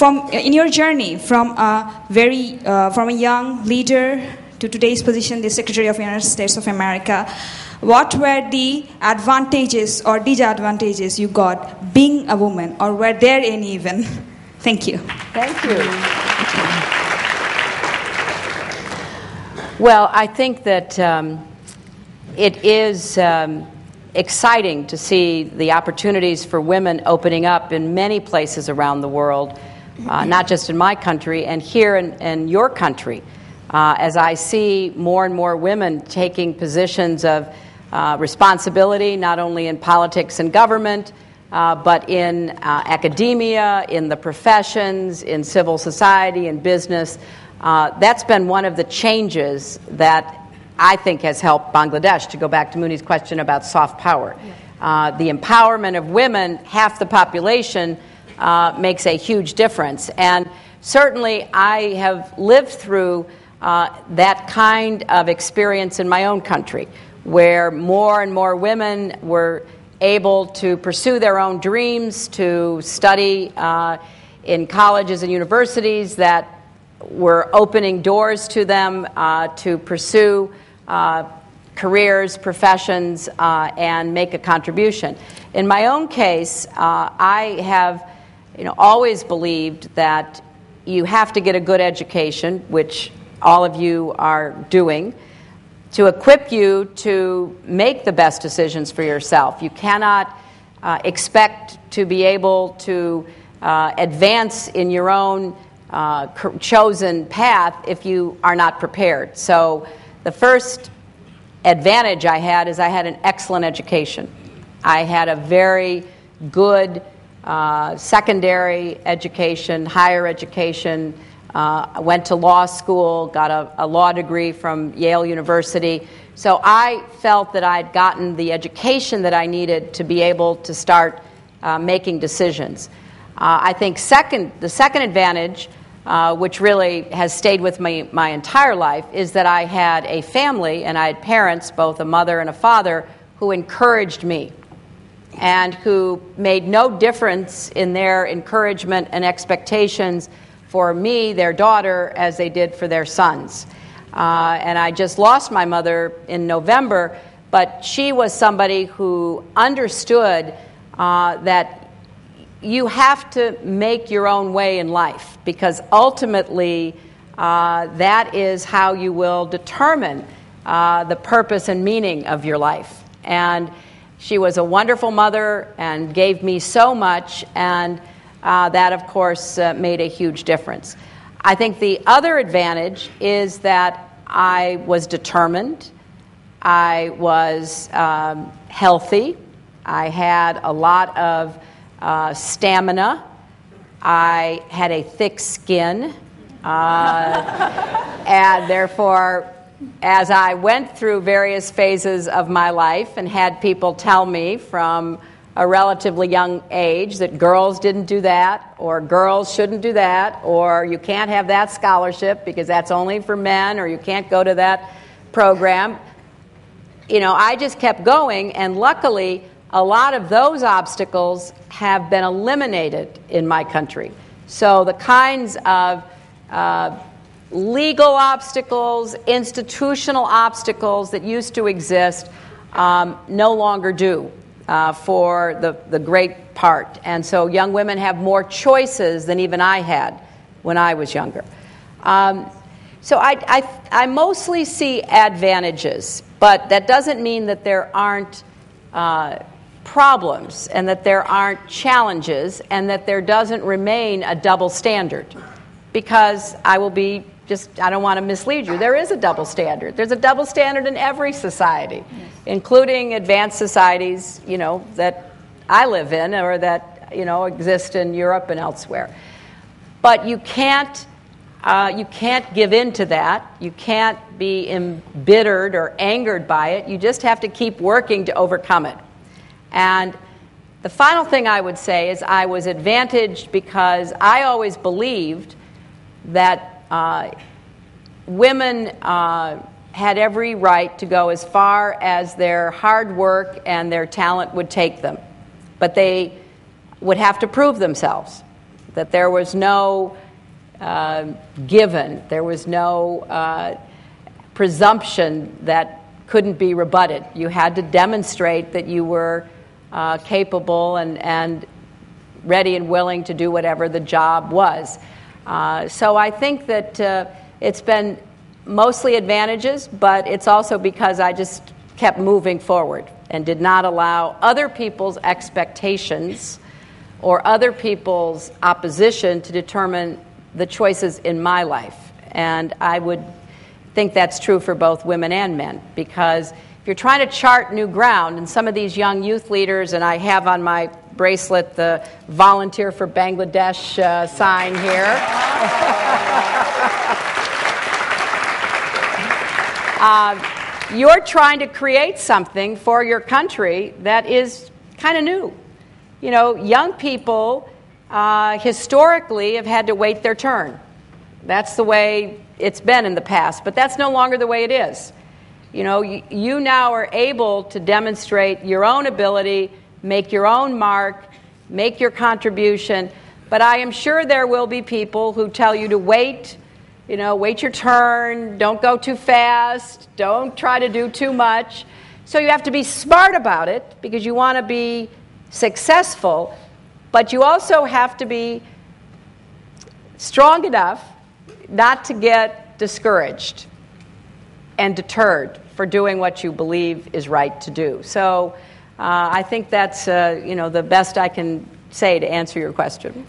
in your journey from a young leader to today's position, the Secretary of the United States of America, what were the advantages or disadvantages you got being a woman, or were there any even? Thank you. Thank you. Well, I think that it is exciting to see the opportunities for women opening up in many places around the world, not just in my country, and here in your country, as I see more and more women taking positions of responsibility, not only in politics and government, but in academia, in the professions, in civil society, in business. That's been one of the changes that I think has helped Bangladesh, to go back to Muni's question about soft power. The empowerment of women, half the population, makes a huge difference. And certainly I have lived through that kind of experience in my own country, where more and more women were able to pursue their own dreams, to study in colleges and universities that were opening doors to them to pursue careers, professions, and make a contribution. In my own case, I have always believed that you have to get a good education, which all of you are doing, to equip you to make the best decisions for yourself. You cannot expect to be able to advance in your own chosen path if you are not prepared. So the first advantage I had is I had an excellent education. I had a very good secondary education, higher education. I went to law school, got a law degree from Yale University. So I felt that I'd gotten the education that I needed to be able to start making decisions. I think the second advantage, which really has stayed with me my entire life, is that I had a family and I had parents, both a mother and a father, who encouraged me and who made no difference in their encouragement and expectations for me, their daughter, as they did for their sons. And I just lost my mother in November, but she was somebody who understood that you have to make your own way in life, because ultimately that is how you will determine the purpose and meaning of your life. And she was a wonderful mother and gave me so much, and that, of course, made a huge difference. I think the other advantage is that I was determined, I was healthy, I had a lot of stamina, I had a thick skin, and therefore, as I went through various phases of my life and had people tell me from a relatively young age that girls didn't do that, or girls shouldn't do that, or you can't have that scholarship because that's only for men, or you can't go to that program, I just kept going, and luckily a lot of those obstacles have been eliminated in my country. So the kinds of legal obstacles, institutional obstacles that used to exist no longer do for the great part. And so young women have more choices than even I had when I was younger. So I mostly see advantages, but that doesn't mean that there aren't problems and that there aren't challenges and that there doesn't remain a double standard. Because I don't want to mislead you. There is a double standard. There's a double standard in every society, yes, including advanced societies, that I live in or that, exist in Europe and elsewhere. But you can't give in to that. You can't be embittered or angered by it. You just have to keep working to overcome it. And the final thing I would say is I was advantaged because I always believed that women had every right to go as far as their hard work and their talent would take them. But they would have to prove themselves. that there was no given, there was no presumption that couldn't be rebutted. You had to demonstrate that you were capable and ready and willing to do whatever the job was. So I think that it's been mostly advantages, but it's also because I just kept moving forward and did not allow other people's expectations or other people's opposition to determine the choices in my life. And I would think that's true for both women and men, because if you're trying to chart new ground, and some of these young youth leaders, and I have on my bracelet the Volunteer for Bangladesh sign here. You're trying to create something for your country that is kind of new. You know, young people historically have had to wait their turn. That's the way it's been in the past, but that's no longer the way it is. You know, you now are able to demonstrate your own ability, make your own mark, make your contribution, but I am sure there will be people who tell you to wait, you know, wait your turn, don't go too fast, don't try to do too much. So you have to be smart about it because you want to be successful, but you also have to be strong enough not to get discouraged and deterred for doing what you believe is right to do. So I think that's the best I can say to answer your question.